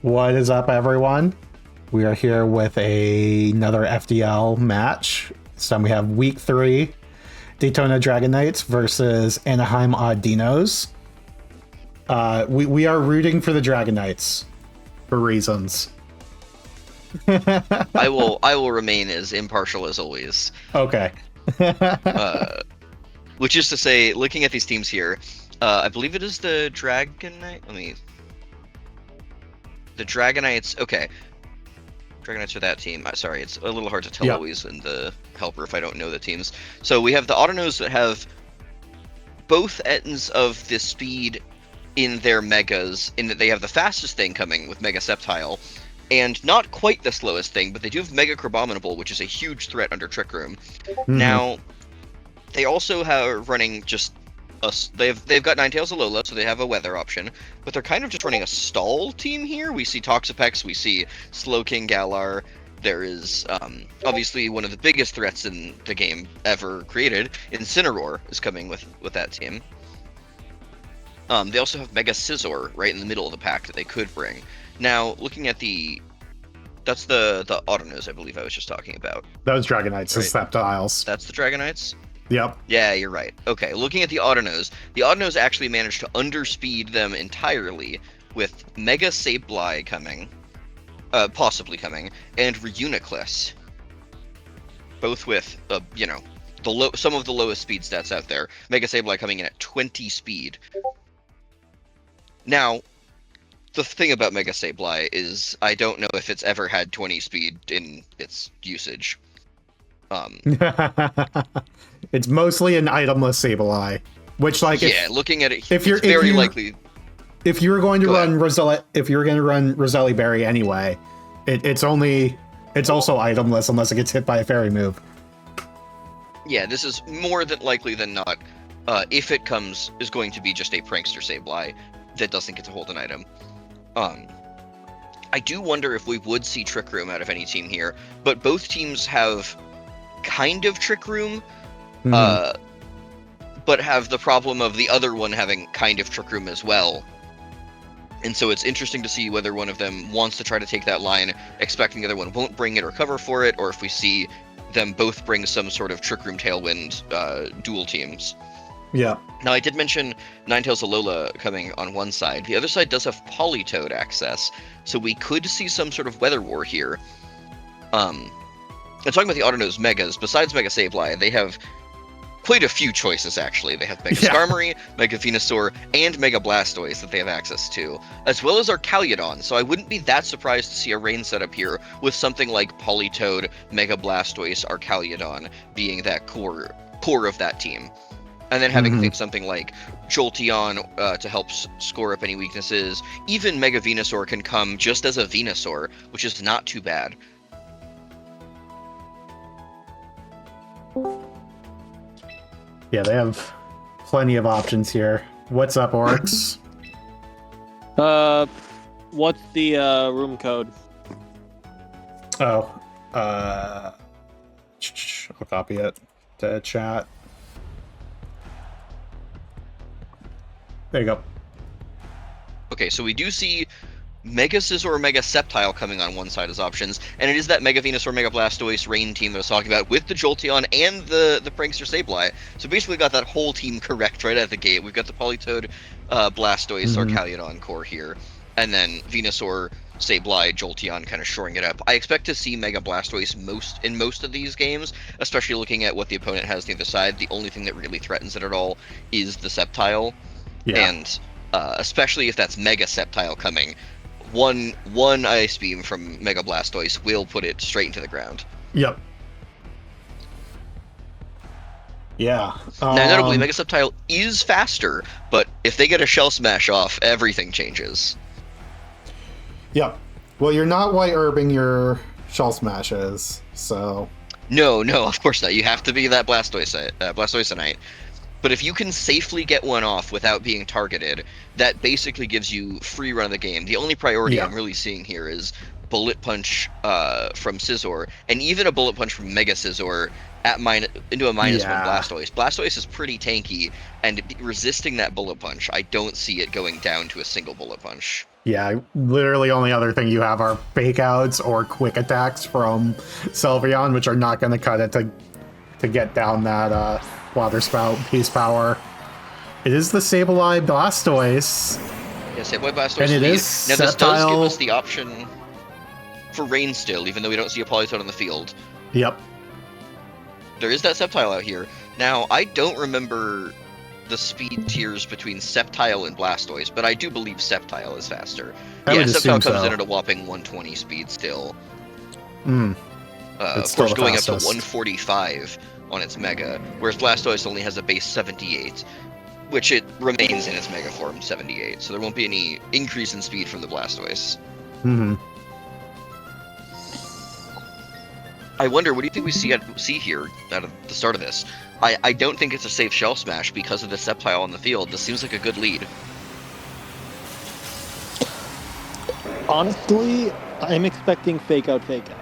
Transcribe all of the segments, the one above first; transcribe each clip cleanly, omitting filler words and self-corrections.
What is up, everyone? We are here with another FDL match. This time we have Week 3, Daytona Dragon Knights versus Anaheim Odd Dinos. We are rooting for the Dragon Knights for reasons. I will remain as impartial as always. Okay. Which is to say, looking at these teams here, I believe it is the Dragon Knight. The Dragon Knights. Okay, Dragon Knights are that team. Sorry, it's a little hard to tell always in the helper if I don't know the teams. So we have the Autonos that have both ends of the speed in their megas, in that they have the fastest thing coming with Mega Sceptile, and not quite the slowest thing, but they do have Mega Crabominable, which is a huge threat under Trick Room. Mm-hmm. Now, they also have running just they've got Ninetales Alola, so they have a weather option, but they're kind of just running a stall team here. We see Toxapex, we see Slowking Galar. There is obviously one of the biggest threats in the game ever created. Incineroar is coming with that team. They also have Mega Scizor right in the middle of the pack that they could bring. Now, looking at that's the Autonos, I believe I was just talking about. That was Dragon Knights, right? The Sceptiles. That's the Dragon Knights? Yep. Yeah, you're right. Okay, looking at the Autonos actually managed to underspeed them entirely with Mega Sableye coming, possibly coming, and Reuniclus. Both with, some of the lowest speed stats out there. Mega Sableye coming in at 20 speed. Now, the thing about Mega Sableye is I don't know if it's ever had 20 speed in its usage. It's mostly an itemless Sableye, which looking at it, it's likely. If you were going to run Roselli Berry anyway, it's also itemless unless it gets hit by a fairy move. Yeah, this is more than likely than not. If it comes, is going to be just a Prankster Sableye that doesn't get to hold an item. I do wonder if we would see Trick Room out of any team here, but both teams have kind of Trick Room, but have the problem of the other one having kind of Trick Room as well. And so it's interesting to see whether one of them wants to try to take that line, expecting the other one won't bring it or cover for it, or if we see them both bring some sort of Trick Room Tailwind dual teams. Yeah. Now, I did mention Ninetales Alola coming on one side. The other side does have Politoed access, so we could see some sort of weather war here. And talking about the Autonos Megas, besides Mega Sableye, they have quite a few choices, actually. They have Mega Skarmory, Mega Venusaur, and Mega Blastoise that they have access to, as well as Arcaliodon, so I wouldn't be that surprised to see a rain setup here with something like Politoed, Mega Blastoise, Arcaliodon being that core of that team. And then having something like Jolteon to help score up any weaknesses. Even Mega Venusaur can come just as a Venusaur, which is not too bad. Yeah, they have plenty of options here. What's up, Oryx? What's the room code? I'll copy it to chat. There you go. Okay, so we do see Mega Scizor, Mega Sceptile coming on one side as options, and it is that Mega Venusaur, Mega Blastoise Rain team that I was talking about with the Jolteon and the Prankster Sableye. So basically got that whole team correct right out the gate. We've got the Politoed, Blastoise, Arcaliodon core here, and then Venusaur, Sableye, Jolteon kind of shoring it up. I expect to see Mega Blastoise in most of these games, especially looking at what the opponent has on the other side. The only thing that really threatens it at all is the Sceptile. Yeah. And especially if that's Mega Sceptile coming, one Ice Beam from Mega Blastoise will put it straight into the ground. Yep. Yeah. Now, notably, Mega Sceptile is faster, but if they get a Shell Smash off, everything changes. Yep. Well, you're not white herbing your Shell Smashes, so... No, of course not. You have to be that Blastoiseite. But if you can safely get one off without being targeted, that basically gives you free run of the game. The only priority I'm really seeing here is Bullet Punch from Scizor, and even a Bullet Punch from Mega Scizor into a minus Yeah. one Blastoise. Blastoise is pretty tanky, and resisting that bullet punch, I don't see it going down to a single bullet punch. Yeah, literally only other thing you have are fake outs or quick attacks from Sylveon, which are not going to cut it to get down that water spout piece power. It is the Sableye Blastoise. Yeah, Sableye Blastoise. And it is now this does give Sceptile. us the option for Rain still, even though we don't see a Politoed on the field. Yep. There is that Sceptile out here. Now, I don't remember the speed tiers between Sceptile and Blastoise, but I do believe Sceptile is faster. I would assume Sceptile comes so. in at a whopping 120 speed still. Mm. Of still course, the going up fastest. to 145 on its Mega, whereas Blastoise only has a base 78, which it remains in its Mega form 78, so there won't be any increase in speed from the Blastoise. Mm-hmm. I wonder, what do you think we see here at the start of this? I don't think it's a safe Shell Smash because of the Sceptile on the field. This seems like a good lead. Honestly, I'm expecting fake out, fake out.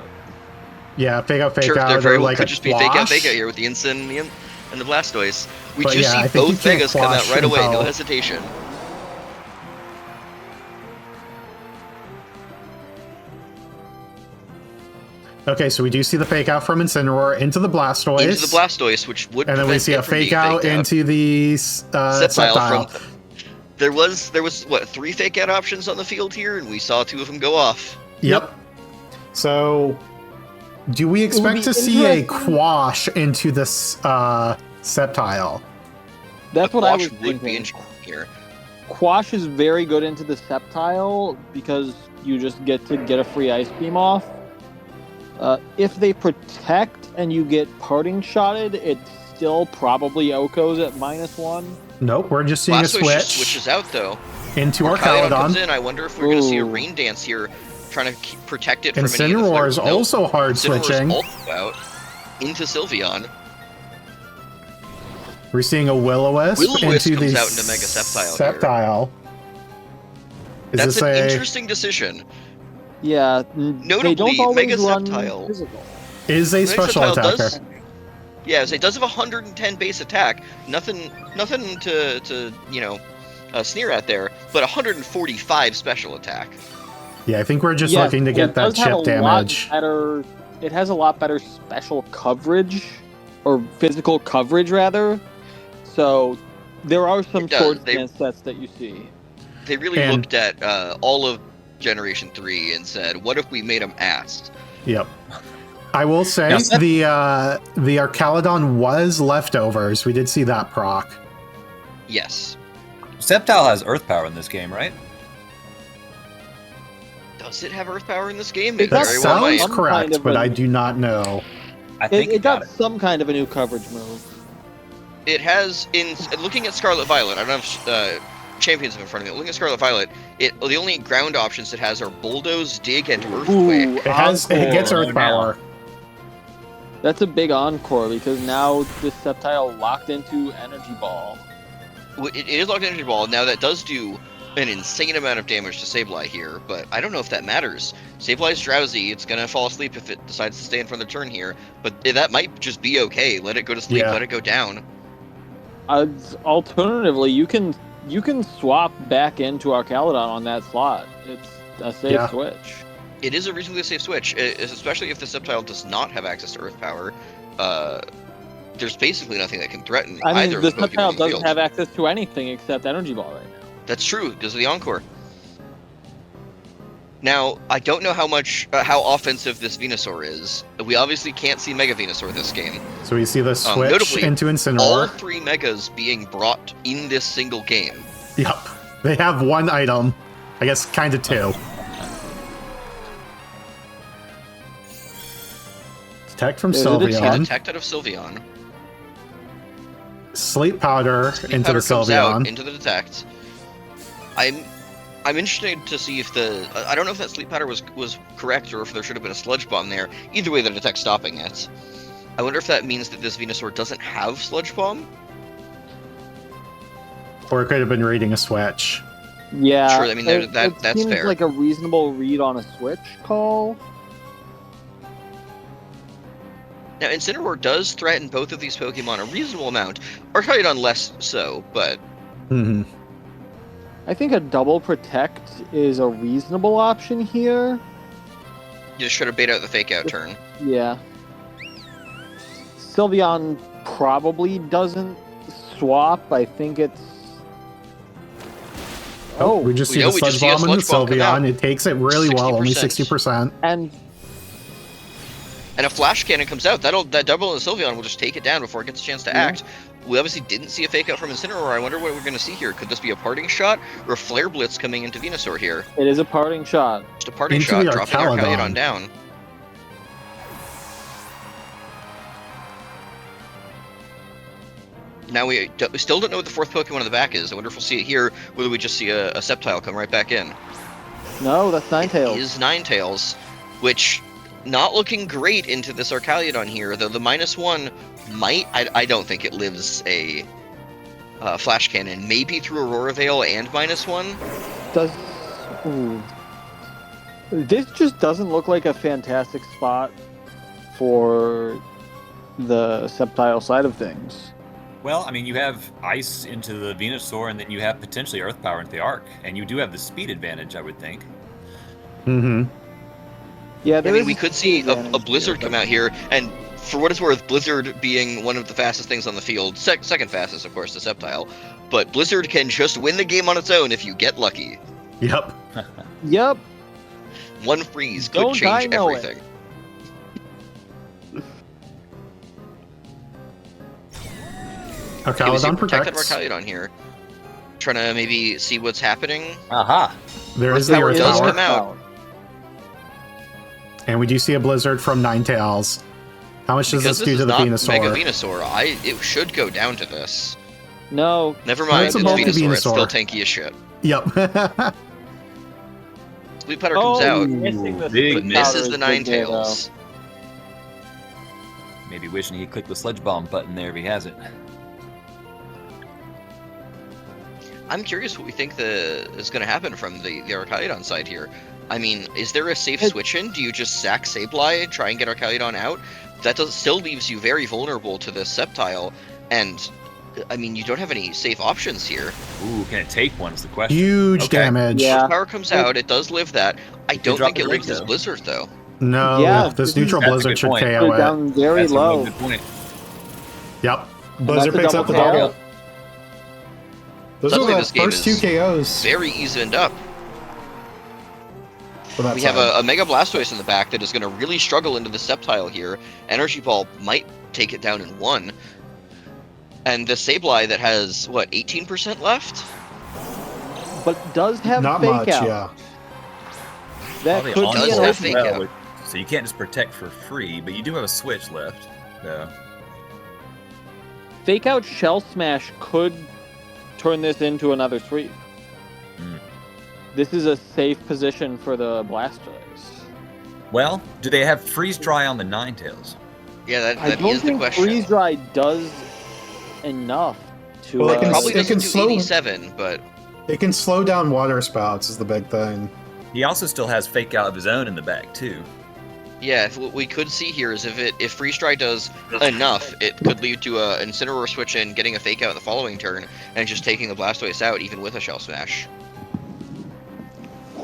Yeah, fake out, Sure, there or very well like could a just be fake out Quash. here with the Incin and the Blastoise. We But just yeah, I see think you both can't Megas come out Quash right away, no until- hesitation. Okay, so we do see the fake out from Incineroar into the Blastoise. Into the Blastoise, which would and then we prevent see it a from being fake out faked into the Sceptile. from. There was what, 3 fake out options on the field here, and we saw 2 of them go off. Yep. So, do we expect be to see a interesting. Quash into this Sceptile? That's A what I Quash was would be thinking. interesting here. Quash is very good into the Sceptile because you just get to get a free Ice Beam off. If they protect and you get parting shotted, it's still probably Oko's at -1. Nope, we're just seeing a Blastoise just switch switches out though. into our Caledon comes Caledon. in. I wonder if we're going to see a Ooh. Rain Dance here, trying to protect it from any of the Incineroar flares. is No, also hard Incineroar's switching. also out into Sylveon. We're seeing a Will-O-Wisp Will-O-Wisp into comes the out into Mega Sceptile here. Sceptile. Is That's this an a interesting decision. Yeah, they Notably, don't always Mega run Sceptile. physical. is a Mega special Sceptile attacker? does- Yeah, so it does have 110 base attack. Nothing to sneer at there, but 145 special attack. Yeah, I think we're just Yes, looking to it get that does have chip a lot damage. better- it has a lot better special coverage, or physical coverage rather. So there are some It does. Swords They- Dance sets that you see. They really And- looked at all of Generation 3 and said, what if we made them ass? Yep. I will say Now, Sep- the Arcalodon was leftovers. We did see that proc. Yes. Sceptile has Earth Power in this game, right? Does it have Earth Power in this game? It It That does very well sounds might. Some correct, kind of but a- I do not know. I think It got got some kind of a new coverage move. It has, in looking at Scarlet Violet, I don't have champions in front of me. Looking at Scarlet Violet, the only ground options it has are Bulldoze, Dig, and Earthquake. Ooh, It gets Encore. Earth Power. That's a big encore because now this Sceptile locked into Energy Ball. It is locked energy ball. Now that does do an insane amount of damage to Sableye here, but I don't know if that matters. Sableye's drowsy. It's gonna fall asleep if it decides to stay in front of the turn here, but that might just be okay. Let it go to sleep. Yeah. Let it go down. Alternatively, you can swap back into Arcalodon on that slot. It's a safe Yeah. switch. It is a reasonably safe switch, especially if the Sceptile does not have access to Earth Power. There's basically nothing that can threaten I mean, either the of the Pokemon Sceptile on the doesn't field. have access to anything except Energy Ball right now. That's true because of the Encore. Now, I don't know how offensive this Venusaur is. We obviously can't see Mega Venusaur this game. So we see the switch notably, into All Incineroar. 3 Megas being brought in this single game. Yep. They have one item. I guess kind of two. Detect from Is it a See Sylveon. Detect out of Sylveon. Sleep Powder Sleep into Powder the comes out Sylveon. into the Detect. I'm interested to see if I don't know if that Sleep Powder was correct or if there should have been a Sludge Bomb there. Either way, the Detect's stopping it. I wonder if that means that this Venusaur doesn't have Sludge Bomb. Or it could have been reading a switch. Yeah, Sure, I mean, that's seems fair. like a reasonable read on a switch call. Now, Incineroar does threaten both of these Pokemon a reasonable amount. Archaeodon less so, but... Mm-hmm. I think a double protect is a reasonable option here. You just try to bait out the fake out turn. Yeah. Sylveon probably doesn't swap. I think it's... We just see the Sludge Bomb and the Sylveon. It takes it really well, only 60%. And a Flash Cannon comes out. That double on the Sylveon will just take it down before it gets a chance to act. We obviously didn't see a fake out from Incineroar. I wonder what we're going to see here. Could this be a parting shot or a Flare Blitz coming into Venusaur here? It is a parting shot. Just a parting shot, dropping Archaeodon down. Now we still don't know what the fourth Pokemon in the back is. I wonder if we'll see it here, whether we just see a Sceptile come right back in. No, that's Ninetales. It is Ninetales, which not looking great into this Archaeodon here, though the -1 might... I don't think it lives a Flash Cannon. Maybe through Aurora Veil and -1? Does... Ooh. This just doesn't look like a fantastic spot for the Sceptile side of things. Well, I mean, you have Ice into the Venusaur, and then you have potentially Earth Power into the Arc, and you do have the speed advantage, I would think. Mm-hmm. Yeah, we could see a Blizzard come out here, and for what it's worth, Blizzard being one of the fastest things on the field, second fastest, of course, to Sceptile, but Blizzard can just win the game on its own if you get lucky. Yep. Yep. One freeze could change everything. Archaeodon protects. Archaeodon here. Trying to maybe see what's happening. Aha! There is the Earth does Power. come out. And we do see a Blizzard from Ninetales. How much does this do to the Venusaur? Mega Venusaur. It should go down to this. No. Never mind, it's Venusaur. It's still Venusaur. tanky as shit. Yep. Sweet Powder comes out, but big misses the Ninetales. Maybe wishing he clicked the Sludge Bomb button there if he has it. I'm curious what we think is going to happen from the Archaeodon side here. I mean, is there a safe switch in? Do you just sack Sableye and try and get Archaeodon out? That still leaves you very vulnerable to the Sceptile, and I mean, you don't have any safe options here. Ooh, can it take one is the question. Huge damage. Yeah. Power comes out, it does live that. I don't think it lives this Blizzard, though. No, Yeah, this neutral Blizzard should KO it. Down very That's low. a good point. Yep. Blizzard picks up the double double. Those Suddenly are the this game first two is KOs. very evened up. We have a Mega Blastoise in the back that is going to really struggle into the Sceptile here. Energy Ball might take it down in one. And the Sableye that has, what, 18% left? But does have Not fake much, out. yeah. That Probably could on be does an have opening. fake out. So you can't just protect for free, but you do have a switch left. So. Fake out Shell Smash could turn this into another sweep. This is a safe position for the Blastoise. Well, do they have Freeze Dry on the Ninetales? Yeah, that I don't is the think question. Freeze Dry does enough to... Well, It probably it doesn't can do slow- 87, but It can slow down water spouts is the big thing. He also still has Fake Out of his own in the back, too. yeah, what we could see here is if Freeze Dry does enough, it could lead to a Incineroar switch in, getting a Fake Out the following turn, and just taking the Blastoise out, even with a Shell Smash.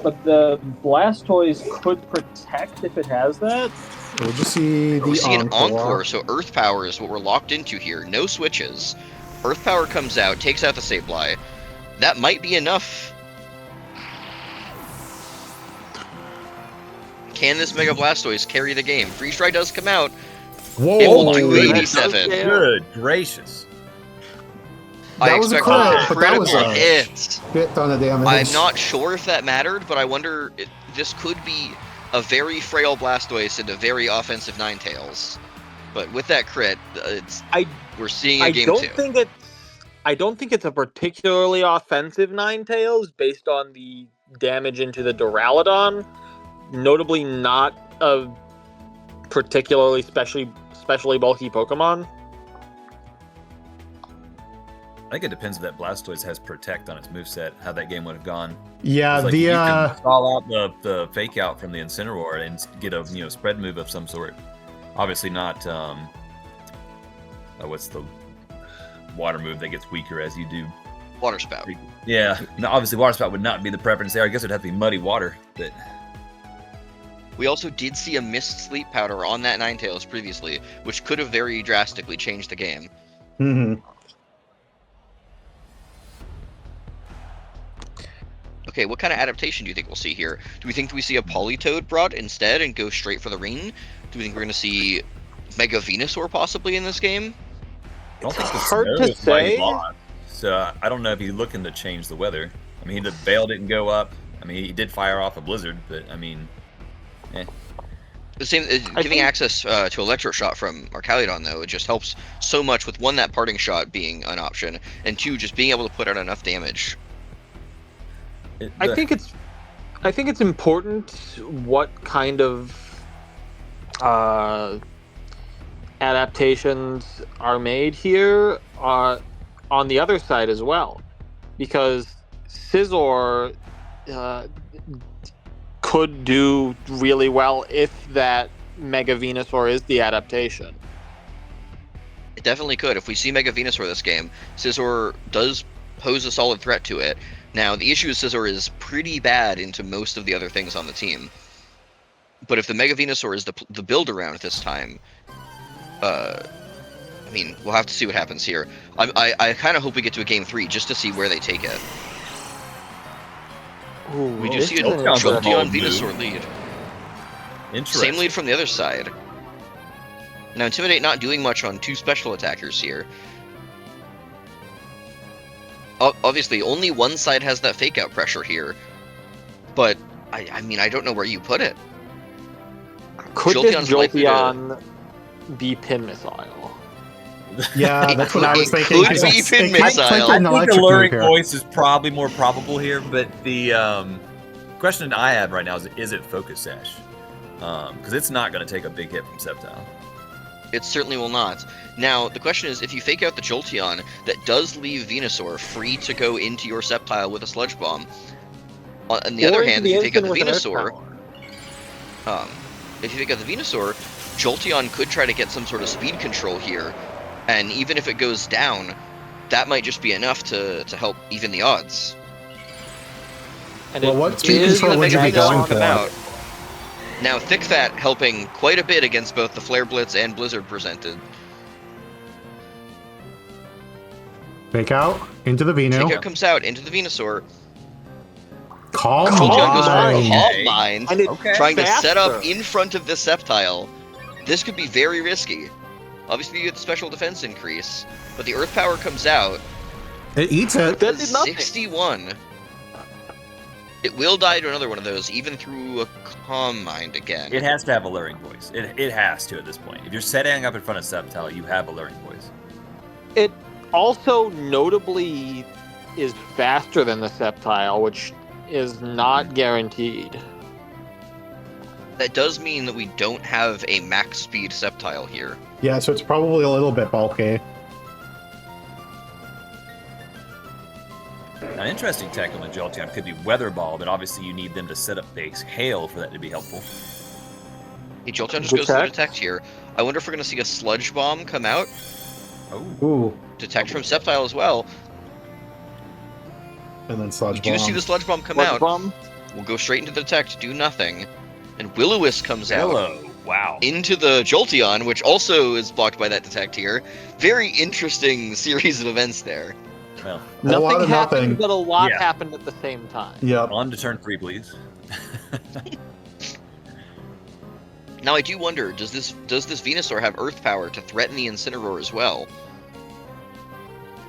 But the Blastoise could protect if it has that. We'll just see We the see an Encore. Encore, so Earth Power is what we're locked into here. No switches. Earth Power comes out, takes out the Sableye. That might be enough. Can this Mega Blastoise carry the game? Freeze Dry does come out. Whoa! It will do that- 87. Good gracious. That was a crit, but that was critical a hit. Bit ton of damage. I'm not sure if that mattered, but I wonder if this could be a very frail Blastoise and a very offensive Ninetales. But with that crit, we're seeing a game two. I don't think it's a particularly offensive Ninetales based on the damage into the Duraludon. Notably not a particularly specially bulky Pokemon. I think it depends if that Blastoise has Protect on its moveset, how that game would have gone. Yeah, Like, the you can stall out the Fake Out from the Incineroar and get a spread move of some sort. Obviously not. What's the water move that gets weaker as you do? Water Spout. Yeah. No, obviously, Water Spout would not be the preference there. I guess it'd have to be Muddy Water, but. We also did see a missed Sleep Powder on that Ninetales previously, which could have very drastically changed the game. Mm-hmm. Okay, what kind of adaptation do you think we'll see here? Do we think we see a Politoed brought instead and go straight for the rain? Do we think we're going to see Mega Venusaur possibly in this game? I don't think the hard snow to is mighty say. lost, so I don't know if he's looking to change the weather. I mean, the veil didn't go up. I mean, he did fire off a blizzard, but I mean, The same, giving access to Electro Shot from Arcaludon, though, it just helps so much with, one, that parting shot being an option, and two, just being able to put out enough damage. I think it's important what kind of adaptations are made here on the other side as well, because Scizor could do really well if that Mega Venusaur is the adaptation. It definitely could. If we see Mega Venusaur this game, Scizor does pose a solid threat to it. Now, the issue is Scizor is pretty bad into most of the other things on the team. But if the Mega Venusaur is the build around this time, I mean, we'll have to see what happens here. I kind of hope we get to a Game 3 just to see where they take it. Ooh, We do this see a is an Jolteon Jolteon move. Venusaur lead. interesting. Same lead from the other side. Now, Intimidate not doing much on two special attackers here. Obviously, only one side has that fake out pressure here. But, I mean, I don't know where you put it. Could Jolteon's this likely to- Jolteon be Pin Missile? Yeah, that's what I was It thinking. could 'cause be it's- Pin it can't Missile. click I an think electric Alluring move here. Voice is probably more probable here, but the question I have right now is it Focus Sash? Because it's not going to take a big hit from Sceptile. It certainly will not. Now, the question is, if you fake out the Jolteon, that does leave Venusaur free to go into your Sceptile with a Sludge Bomb. On the Or other into hand, the if you fake out the instant with an Earth Venusaur, Power? if you fake out the Venusaur, Jolteon could try to get some sort of speed control here, and even if it goes down, that might just be enough to help even the odds. And Well, it what is speed Is control the would you Mega be going Venusaur come for? out? Now, Thick Fat helping quite a bit against both the Flare Blitz and Blizzard presented. Fake out into the Venu. Fake out comes out into the Venusaur. Calm Jolteon goes for a Mind. Calm Mind, And it's Okay. trying to set up faster. in front of this Sceptile. This could be very risky. Obviously, you get the special defense increase, but the Earth Power comes out. It eats it. That did nothing. 61. It will die to another one of those, even through a Calm Mind again. It has to have Alluring Voice. It has to at this point. If you're setting up in front of Sceptile, you have Alluring Voice. It also notably is faster than the Sceptile, which is not guaranteed. That does mean that we don't have a max speed Sceptile here. Yeah, so it's probably a little bit bulky. An interesting tech on the Jolteon could be Weather Ball, but obviously you need them to set up base hail for that to be helpful. Hey, Jolteon just goes to Detect? Detect here. I wonder if we're going to see a Sludge Bomb come out. Oh, Ooh, Detect from Sceptile as well. and then We Sludge do Bomb. see the Sludge Bomb come Sludge out. Bomb? We'll go straight into the Detect, do nothing. And Will-O-Wisp comes out hello! Wow. into the Jolteon, which also is blocked by that Detect here. Very interesting series of events there. Well, A lot Nothing of happened, nothing. but a lot Yeah. happened at the same time. Yep. on to turn 3, please. Now I do wonder, does this Venusaur have Earth Power to threaten the Incineroar as well?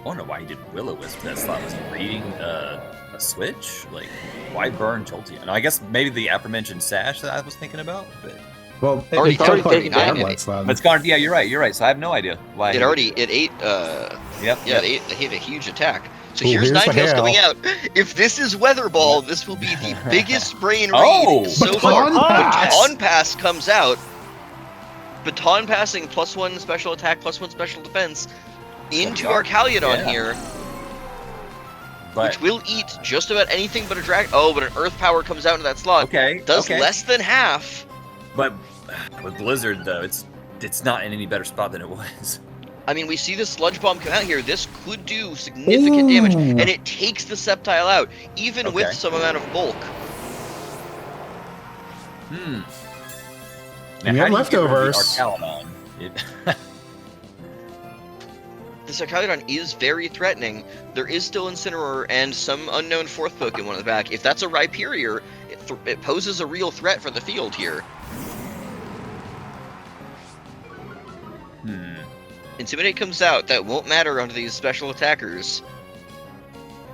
I don't know why he did Will-O-Wisp that slot. Was he reading a switch? Like, why burn Jolteon? And I guess maybe the aforementioned Sash that I was thinking about. But Well, Already it killed taken like down. Airblitz then. it's gone. Yeah, you're right. So I have no idea why. It ate. Yep. Yeah, it hit a huge attack. So Ooh, here's here's the Ninetales hail. coming out. If this is Weather Ball, this will be the biggest brain Oh, read so Baton far. Pass. Baton Pass comes out. Baton passing +1 special attack, +1 special defense into Arcaludon Yeah. here, But which will eat just about anything but a drag. Oh, but an Earth Power comes out into that slot. okay, Does okay. less than half. But with Blizzard though, it's it's not in any better spot than it was. I mean, we see the Sludge Bomb come out here. This could do significant damage, and it takes the Sceptile out, even with some amount of bulk. Now, We have leftovers. The Archaludon is very threatening. There is still Incineroar and some unknown fourth Pokemon in the back. If that's a Rhyperior, it poses a real threat for the field here. Intimidate comes out. That won't matter under these special attackers.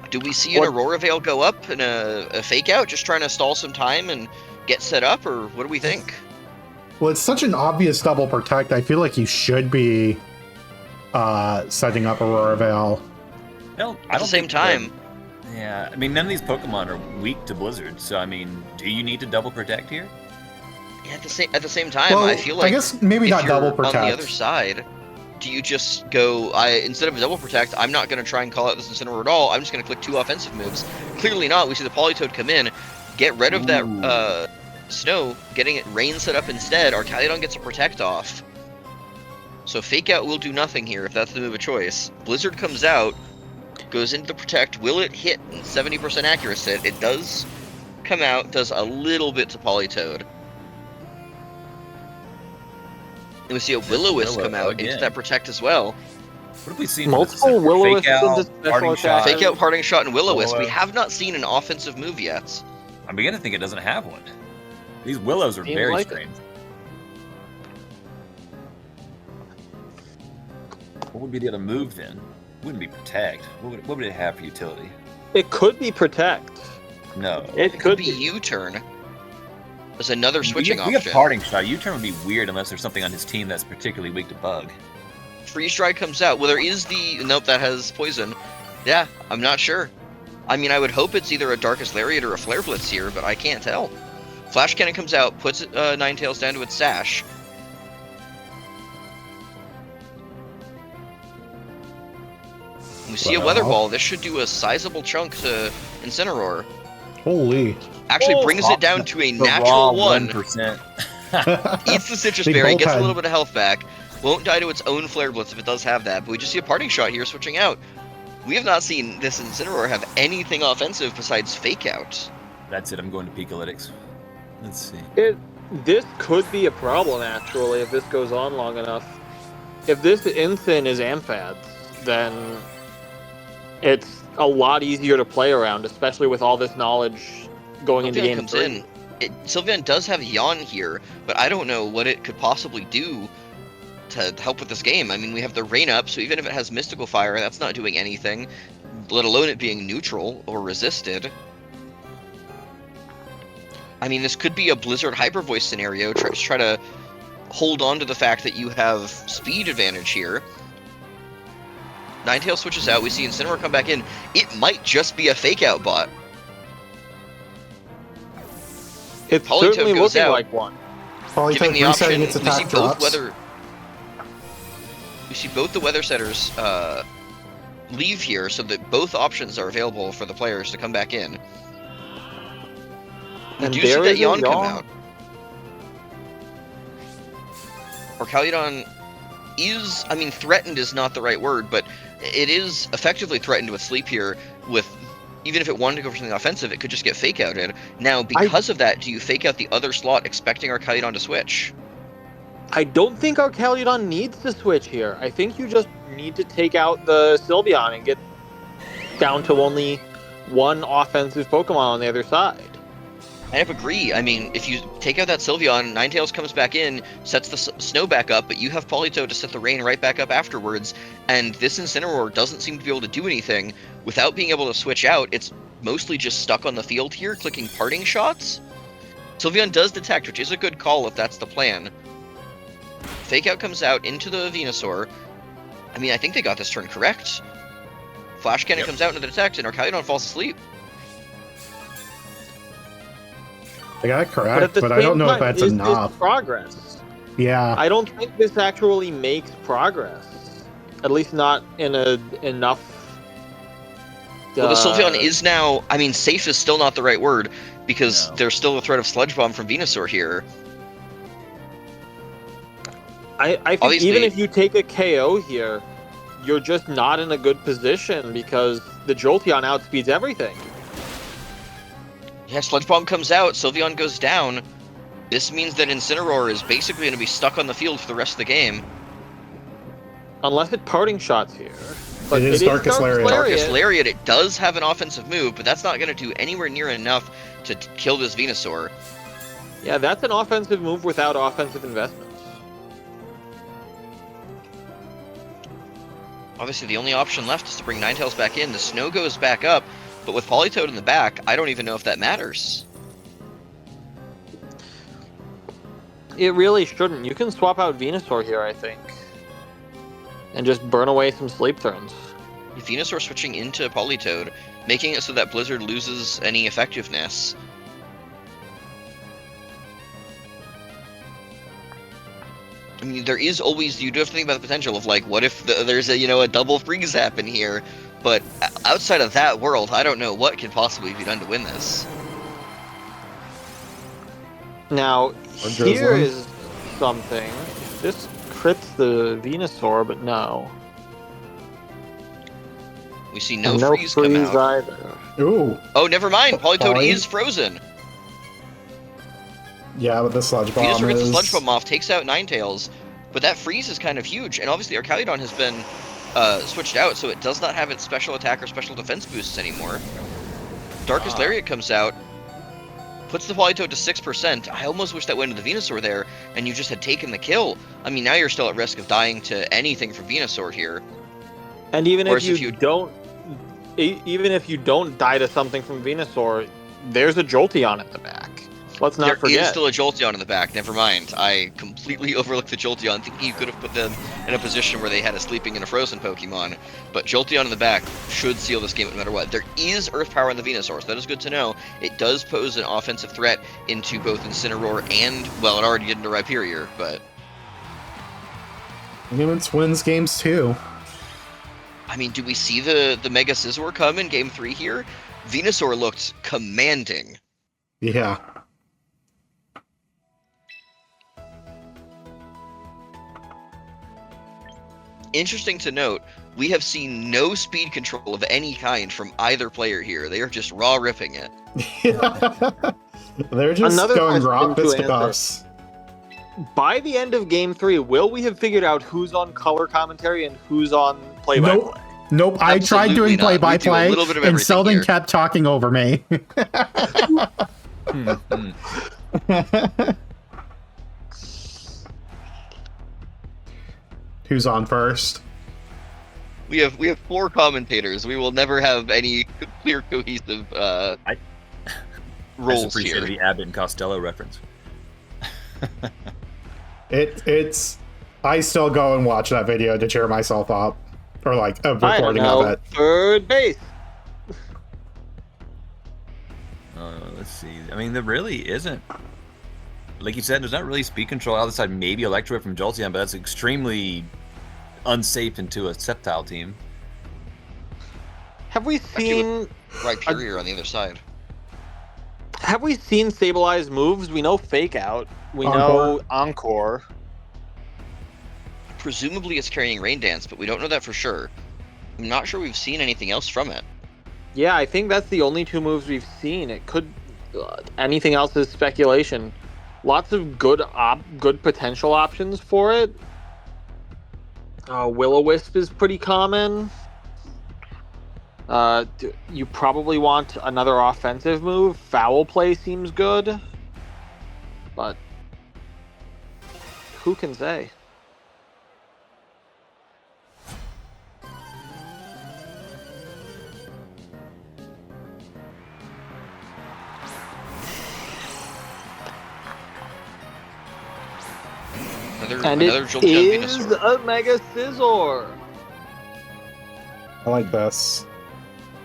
Do we see an Aurora Veil go up and a Fake Out, just trying to stall some time and get set up, or what do we think? Well, it's such an obvious double protect. I feel like you should be setting up Aurora Veil. At the same time. Yeah, I mean, none of these Pokemon are weak to Blizzard, so I mean, do you need to double protect here? Yeah, at the same time, Well, I feel like I guess maybe not double protect. On the other side, do you just go, instead of double protect, I'm not going to try and call out this Incineroar at all, I'm just going to click 2 offensive moves. Clearly not. We see the Politoed come in, get rid of that Snow, getting it Rain set up instead. Archaludon gets a protect off. So Fake Out will do nothing here if that's the move of choice. Blizzard comes out, goes into the protect. Will it hit 70% accuracy? It does come out, does a little bit to Politoed. And we see a Will-O-Wisp come out into that protect as well. What have we seen? Multiple Will-O-Wisps into Parting Shot. Fake Out, Parting Shot, and Will-O-Wisp. We have not seen an offensive move yet. I'm beginning to think it doesn't have one. These Willows are very strange. What would be the other move then? It wouldn't be Protect. What would it have for utility? It could be Protect. No. It could be U-Turn. There's another switching option. We have Parting Shot. U-Turn would be weird unless there's something on his team that's particularly weak to Bug. Freeze Strike comes out. Well, there is the... Nope, that has Poison. Yeah, I'm not sure. I mean, I would hope it's either a Darkest Lariat or a Flare Blitz here, but I can't tell. Flash Cannon comes out, puts Ninetales down to its Sash. We see a Weather Ball. This should do a sizable chunk to Incineroar. Holy. Actually brings it down to a natural 1. 1%. Eats the Citrus Berry, gets a little bit of health back. Won't die to its own Flare Blitz if it does have that, but we just see a Parting Shot here switching out. We have not seen this Incineroar have anything offensive besides Fake Out. That's it, I'm going to Peakalytics. Let's see. This could be a problem, actually, if this goes on long enough. If this Incin is Amphads, then it's a lot easier to play around, especially with all this knowledge going into game 3. Sylveon does have Yawn here, but I don't know what it could possibly do to help with this game. I mean, we have the Rain Up, so even if it has Mystical Fire, that's not doing anything, let alone it being neutral or resisted. I mean, this could be a Blizzard Hyper Voice scenario, try to hold on to the fact that you have speed advantage here. Ninetales switches out, we see Incineroar come back in. It might just be a Fake Out bot. It's certainly looking like one. Giving the option, we see both weather... We see both the Weather Setters leave here, so that both options are available for the players to come back in. We do see that Yawn come out. Archaludon is, I mean, threatened is not the right word, but it is effectively threatened with Sleep here. With even if it wanted to go for something offensive, it could just get Fake Outed. Now, because of that, do you Fake Out the other slot, expecting Archaludon to switch? I don't think Archaludon needs to switch here. I think you just need to take out the Sylveon and get down to only one offensive Pokemon on the other side. I agree. I mean, if you take out that Sylveon, Ninetales comes back in, sets the Snow back up, but you have Politoed to set the Rain right back up afterwards, and this Incineroar doesn't seem to be able to do anything. Without being able to switch out, it's mostly just stuck on the field here, clicking Parting Shots. Sylveon does detect, which is a good call if that's the plan. Fake Out comes out into the Venusaur. I mean, I think they got this turn correct. Flash Cannon comes out into the detect, and Archaludon falls asleep. They got it correct, but I don't know if that's enough. This progress. Yeah. I don't think this actually makes progress. At least not in enough. Well, the Sylveon is now, I mean, safe is still not the right word, because there's still a threat of Sludge Bomb from Venusaur here. I think Obviously- even if you take a KO here, you're just not in a good position because the Jolteon outspeeds everything. Yeah, Sludge Bomb comes out, Sylveon goes down. This means that Incineroar is basically going to be stuck on the field for the rest of the game. Unless it parting shots here. But It is Darkest Lariat. Darkest Lariat, it does have an offensive move, but that's not going to do anywhere near enough to kill this Venusaur. Yeah, that's an offensive move without offensive investments. Obviously, the only option left is to bring Ninetales back in. The snow goes back up, but with Politoed in the back, I don't even know if that matters. It really shouldn't. You can swap out Venusaur here, I think. And just burn away some sleep turns. Venusaur switching into Politoed, making it so that Blizzard loses any effectiveness. I mean, there is always, you do have to think about the potential of, like, what if there's a double freeze zap in here, but outside of that world, I don't know what could possibly be done to win this. Now, Or here Drizzling. is something. This crits the Venusaur, but no. We see no And freeze come out. either. Ooh, Oh, never mind, Politoed Poly? is frozen. yeah, but the Sludge Bomb Venusaur gets the is... Sludge Bomb off, takes out Ninetales, but that freeze is kind of huge, and obviously Arcaludon has been switched out, so it does not have its special attack or special defense boosts anymore. Darkest Lariat comes out, puts the Politoed to 6%. I almost wish that went into the Venusaur there, and you just had taken the kill. I mean, now you're still at risk of dying to anything from Venusaur here. And even Whereas if if you you- don't, even if you don't die to something from Venusaur, there's a Jolteon at the back. Let's not There forget. is still a Jolteon in the back, never mind. I completely overlooked the Jolteon, thinking you could have put them in a position where they had a sleeping and a frozen Pokemon. But Jolteon in the back should seal this game no matter what. There is Earth Power in the Venusaur, so that is good to know. It does pose an offensive threat into both Incineroar and, well, it already did into Rhyperior, but... Humans wins games too. I mean, do we see the Mega Scizor come in Game 3 here? Venusaur looked commanding. Yeah. Interesting to note, we have seen no speed control of any kind from either player here. They are just raw ripping it. They're just Another going question rock to fisticuffs. By the end of Game 3, will we have figured out who's on color commentary and who's on play-by-play? Nope. Nope, I tried Absolutely doing not. We do a play-by-play, little bit of and everything Selden here. kept talking over me. Who's on first? We have 4 commentators. We will never have any clear, cohesive I roles just appreciate here. the Abbott and Costello reference. It's. I still go and watch that video to cheer myself up, or like a I don't recording know. of it. Third base. Let's see. I mean, there really isn't. Like you said, there's not really speed control outside maybe Electro from Jolteon, but that's extremely unsafe into a Sceptile team. Have we seen Rhyperior on the other side. stabilized moves? We know Fake Out. We know Encore. Presumably it's carrying Rain Dance, but we don't know that for sure. I'm not sure we've seen anything else from it. Yeah, I think that's the only 2 moves we've seen. It could anything else is speculation. Lots of good potential options for it. Will-O-Wisp is pretty common. You probably want another offensive move. Foul Play seems good, but who can say? And Another it Jolteon is Venusaur. a Mega Scizor. I like this.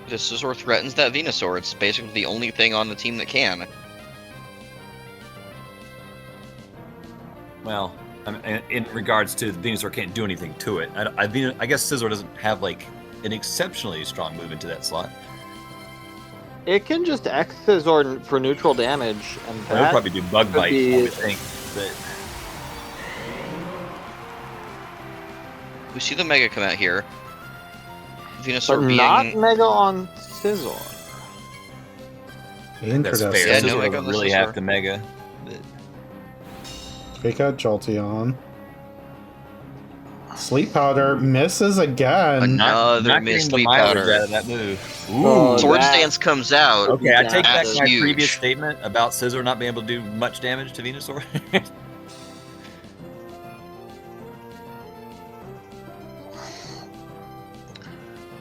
The Scizor threatens that Venusaur. It's basically the only thing on the team that can. Well, I mean, in regards to Venusaur can't do anything to it. I guess Scizor doesn't have like an exceptionally strong move into that slot. It can just X Scizor for neutral damage, and They'll that probably do Bug could Bite, be- I would think. But We see the Mega come out here. But Venusaur being... not Mega on Scizor. That's Interesting. fair. Yeah, Scizor no Mega doesn't on the really Scizor. have the Mega. Fake out Jolteon. Sleep Powder misses again. Another not missed getting the Sleep mileage Powder. out of that move. Oh, Ooh. Sword that- Stance comes out. Okay, I take back That's my huge. previous statement about Scizor not being able to do much damage to Venusaur.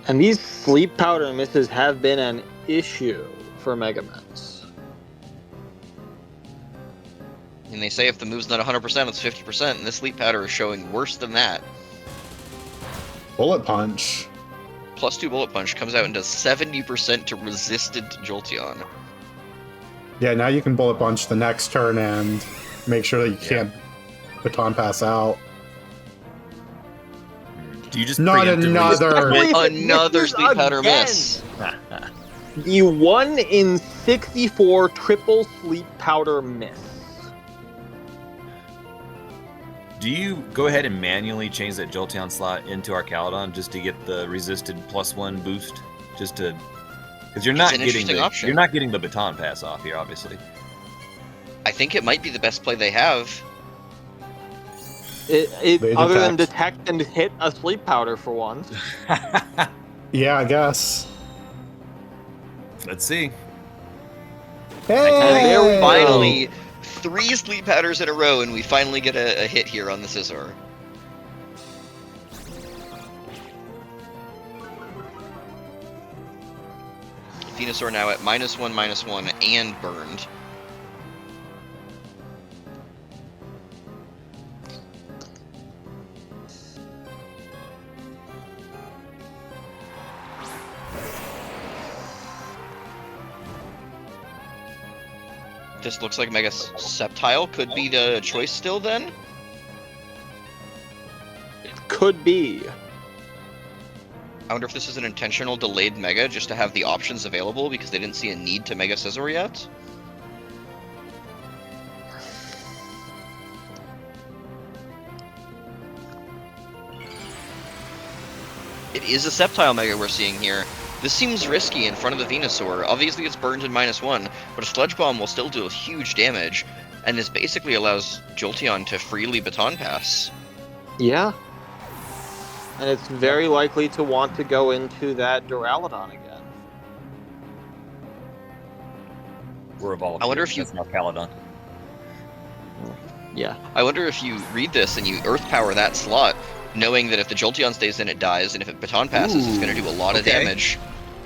And these Sleep Powder misses have been an issue for Megamans. And they say if the move's not 100%, it's 50%, and this Sleep Powder is showing worse than that. Bullet Punch. +2 Bullet Punch comes out and does 70% to resisted Jolteon. Yeah, now you can Bullet Punch the next turn and make sure that you can't Baton Pass out. Do you just Not preemptively- another. Another Misses Sleep Powder again. miss. The 1 in 64 triple Sleep Powder miss. Do you go ahead and manually change that Jolteon slot into Arcaludon just to get the resisted +1 boost? Just to, because you're not an getting interesting the option. you're not getting the Baton Pass off here, obviously. I think it might be the best play they have. They Other than detect. detect and hit a Sleep Powder for once. Yeah, I guess. Let's see. Hey! there we go. Finally, 3 Sleep Powders in a row, and we finally get a hit here on the Scizor. Venusaur now at -1/-1 and burned. This looks like Mega Sceptile could be the choice still then? Could be. I wonder if this is an intentional delayed Mega just to have the options available because they didn't see a need to Mega Scizor yet? It is a Sceptile Mega we're seeing here. This seems risky in front of the Venusaur. Obviously it's burned in -1, but a Sludge Bomb will still do huge damage, and this basically allows Jolteon to freely Baton Pass. Yeah. And it's very likely to want to go into that Duraludon again. We're evolved. I wonder if you- That's an Arcaludon. Yeah. I wonder if you read this and you Earth Power that slot, knowing that if the Jolteon stays in, it dies, and if it Baton Passes, it's going to do a lot of okay. damage.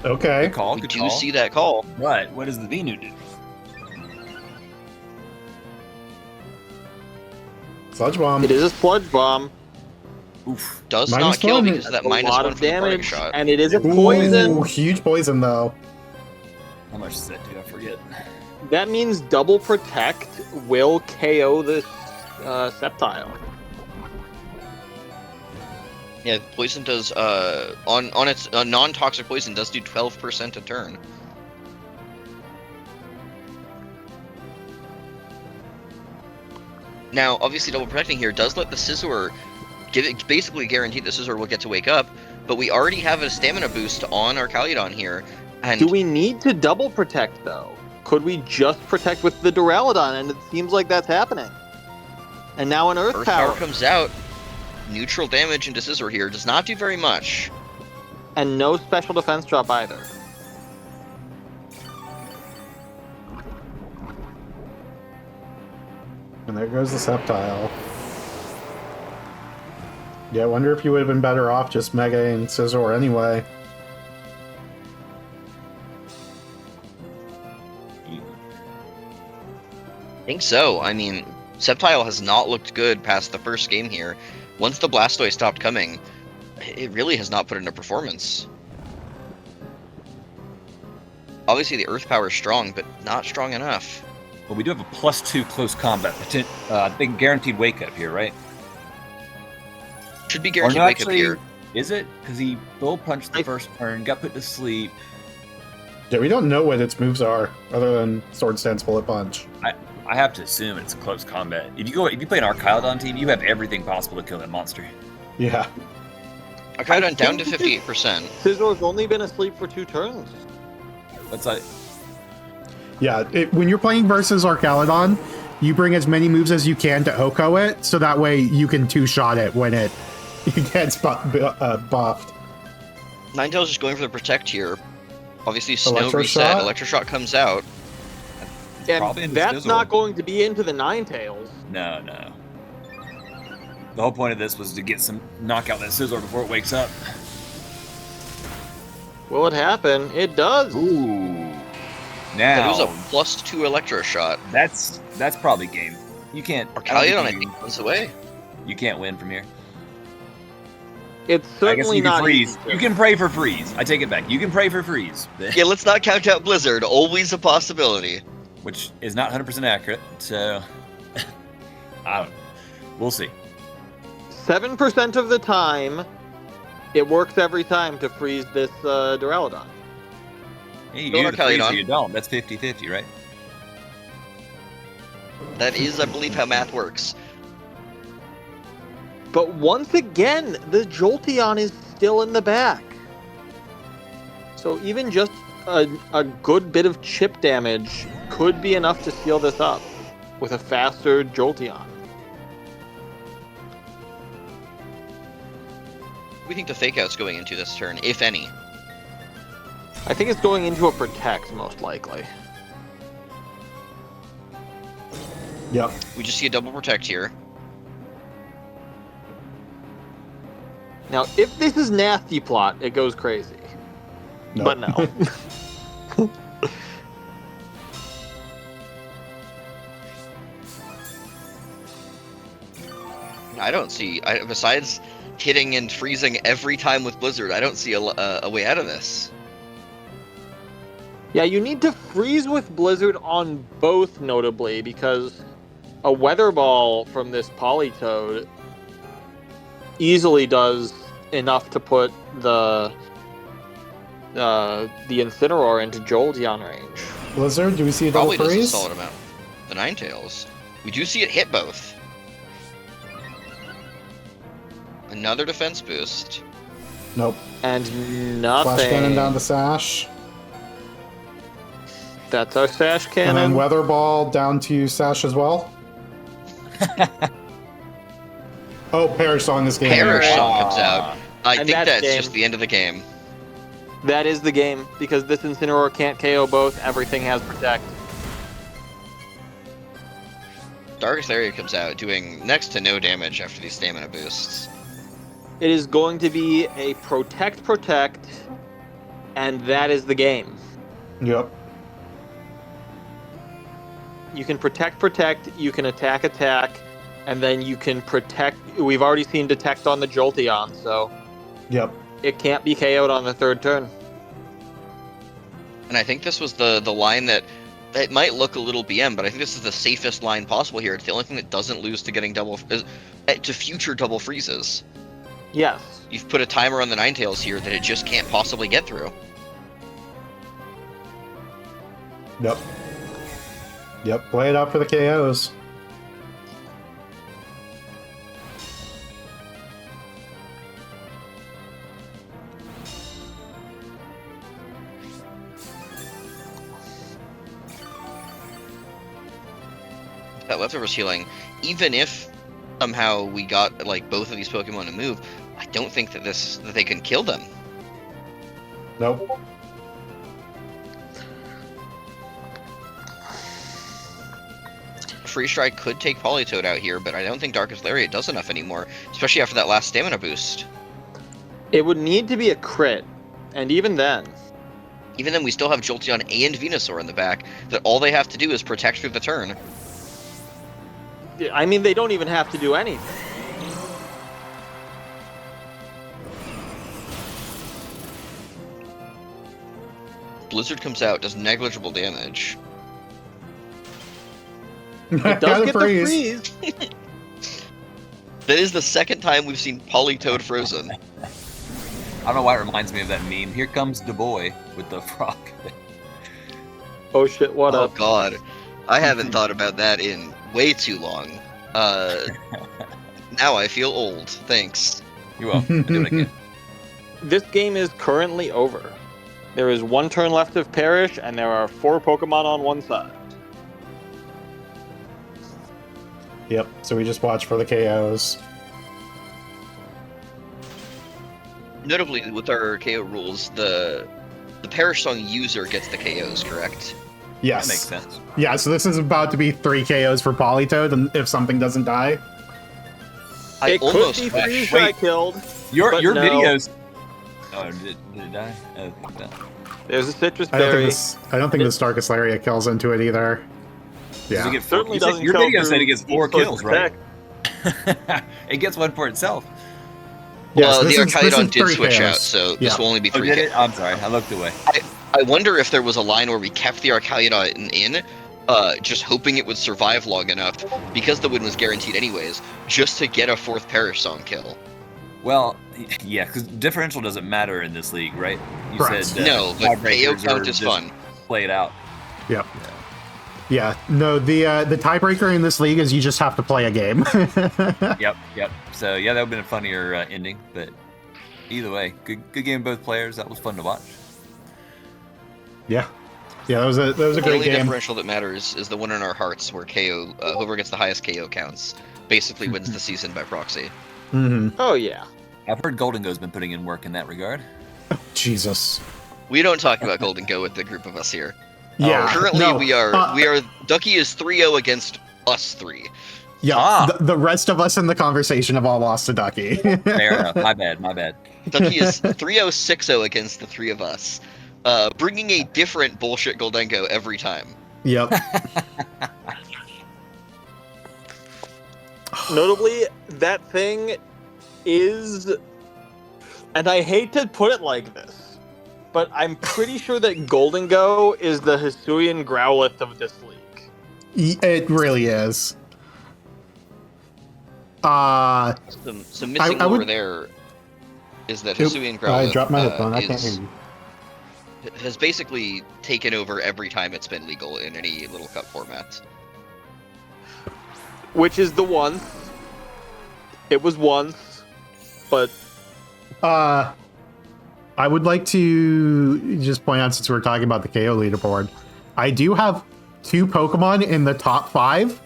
Okay. Good call. We Good do call. see that call. But what does the Venu do? Sludge Bomb. It is a Sludge Bomb. Oof. Does -1. not kill because of that A lot -1 of from the parting damage, shot. and it is a Ooh, poison. huge poison though. How much does that do? I forget. That means Double Protect will KO this Sceptile. Yeah, poison does on its non-toxic poison does do 12% a turn. Now, obviously, double protecting here does let the Scizor basically guarantee the Scizor will get to wake up, but we already have a stamina boost on our Caludon here. And Do we need to Double Protect, though? Could we just protect with the Duraludon? And it seems like that's happening. And now an Earth, Earth Power. Power comes out. Neutral damage into Scizor here does not do very much. And no special defense drop either. And there goes the Sceptile. Yeah, I wonder if you would have been better off just Mega and Scizor anyway. I think so. I mean, Sceptile has not looked good past the first game here. Once the Blastoise stopped coming, it really has not put in a performance. Obviously, the Earth Power is strong, but not strong enough. Well, we do have a +2 close combat. I think guaranteed wake up here, right? Should be Or guaranteed no, wake actually, up here. is it? Because he bull punched the I- first turn, got put to sleep. Yeah, we don't know what its moves are other than Sword Stance, Bullet Punch. I have to assume it's close combat. If you play an Arcaludon team, you have everything possible to kill that monster. Yeah. Groudon down to 58%. Scissor's only been asleep for 2 turns. That's like, Yeah, when you're playing versus Archaludon, you bring as many moves as you can to Oko it, so that way you can 2-shot it when it gets buffed. Ninetales is going for the Protect here. Obviously, Snow Electro reset. Shot? Electroshock comes out. Probably And into that's Snizzle. not going to be into the Ninetales. no. The whole point of this was to get some knockout that Scizor before it wakes up. Will it happen? It does. Ooh. That was a Now, +2 Electroshot. that's probably game. You can't. I don't Arcalion, I think think, runs away. you can't win from here. It's I guess certainly you can not freeze. easy to. You can pray for freeze. I take it back. You can pray for freeze, Yeah, let's not count out Blizzard. Always a possibility. which is not 100% accurate. So, I don't know. We'll see. 7% of the time, it works every time to freeze this Duraludon. Hey, you Go do the freeze or Arcalion. you don't. That's 50-50, right? That is, I believe, how math works. But once again, the Jolteon is still in the back. So even just a good bit of chip damage could be enough to seal this up with a faster Jolteon. We think the Fake Out's going into this turn, if any. I think it's going into a Protect, most likely. Yep. We just see a double Protect here. Now, if this is Nasty Plot, it goes crazy. Nope. But no. I don't see, besides hitting and freezing every time with Blizzard, I don't see a way out of this. Yeah, you need to freeze with Blizzard on both, notably, because a Weather Ball from this Politoed easily does enough to put the Incineroar into Jolteon range. Blizzard, do we see a double Probably does a freeze? solid amount. The Ninetales. We do see it hit both. Another defense boost. Nope. And nothing. Flash Cannon down to Sash. That's our Sash And Cannon. then Weather Ball down to Sash as well. Oh, Perish Song is getting Perish there. Song comes out. I And think that's that's game. just the end of the game. That is the game, because this Incineroar can't KO both. Everything has Protect. Darkest Area comes out, doing next to no damage after these stamina boosts. It is going to be a Protect, and that is the game. Yep. You can Protect, you can Attack, and then you can Protect. We've already seen Detect on the Jolteon, so Yep. it can't be KO'd on the third turn. And I think this was the line that it might look a little BM, but I think this is the safest line possible here. It's the only thing that doesn't lose to getting to future double freezes. Yes. You've put a timer on the Ninetales here that it just can't possibly get through. Yep. Yep. Play it out for the KOs. That leftovers healing, even if somehow we got like both of these Pokemon to move, I don't think that they can kill them. Nope. Freeze Strike could take Politoed out here, but I don't think Darkest Lariat does enough anymore, especially after that last stamina boost. It would need to be a crit, and even then. Even then, we still have Jolteon and Venusaur in the back, that all they have to do is protect through the turn. I mean, they don't even have to do anything. Blizzard comes out, does negligible damage. It does get the freeze. That is the second time we've seen Politoed frozen. I don't know why it reminds me of that meme. Here comes the boy with the frog. Oh shit, what Oh up? god. I haven't thought about that in way too long. Now I feel old. Thanks. You will. Do it again. this game is currently over. There is one turn left of Perish, and there are 4 Pokemon on one side. Yep. So we just watch for the KOs. Notably, with our KO rules, the Perish Song user gets the KOs, correct? Yes. That makes sense. Yeah. So this is about to be 3 KOs for Politoed, and if something doesn't die. I It almost could be wish. Freeze Dry killed. Your But no. videos. Oh, did it die? I don't think that. There's a Citrus I don't Berry. think the Starkest Lariat kills into it either. Does Yeah. it get 4? Certainly You said- doesn't your kill video said through it gets 4 East kills, Coast right? Attack. It gets one for itself. Yes, Well, this the is Archaeodon did 3 switch KOs. out, so this Yeah. will only be Oh, 3 did it? KOs. I'm sorry. I looked away. I wonder if there was a line where we kept the Archaeodon in, just hoping it would survive long enough, because the win was guaranteed anyways, just to get a 4th Perish Song kill. Well, yeah, because differential doesn't matter in this league, right? You Correct. said No, but KO tiebreakers count are is just fun. Play it out. Yep. Yeah. No, the tiebreaker in this league is you just have to play a game. Yep. So yeah, that would have been a funnier ending, but either way, good game both players. That was fun to watch. Yeah. Yeah, that was a The great only game. differential that matters is the one in our hearts, where KO, whoever gets the highest KO counts, basically wins the season by proxy. Mm-hmm. Oh, yeah. I've heard Golden Go's been putting in work in that regard. Jesus. We don't talk about Golden Go with the group of us here. Yeah. Currently, no, we are Ducky is 3-0 against us 3. Yeah. Ah. The rest of us in the conversation have all lost to Ducky. Fair enough. My bad. Ducky is 3-0 6-0 against the 3 of us, bringing a different bullshit Goldengo every time. Yep. Notably, that thing is, and I hate to put it like this, but I'm pretty sure that Golden Go is the Hisuian Growlithe of this league. It really is. Some missing I lore would- there is that Hisuian Growlithe I dropped my headphone. I can't hear you. has basically taken over every time it's been legal in any little cup format. Which is the once. It was once, but I would like to just point out, since we're talking about the KO leaderboard, I do have 2 Pokemon in the top 5,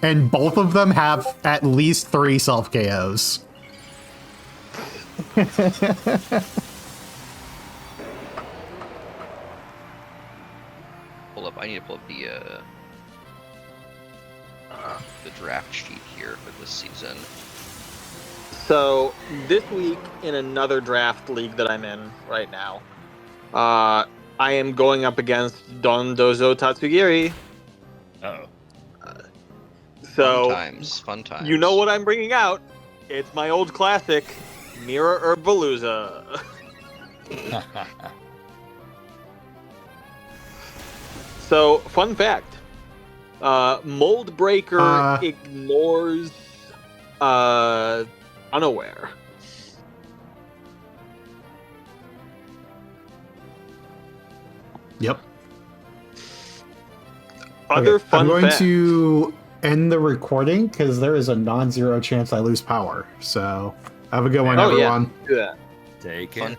and both of them have at least 3 self KOs. I need to pull up the draft sheet here for this season. so this week in another draft league that I'm in right now, I am going up against Don Dozo Tatsugiri. Oh. So Fun times. you know what I'm bringing out? It's my old classic, Mirror Herbaloza. So, fun fact: Mold Breaker ignores Unaware. Yep. Other Okay, fun I'm going fact. to end the recording because there is a non-zero chance I lose power. So have a good one, Oh, yeah. everyone. Do that. Take care. Fun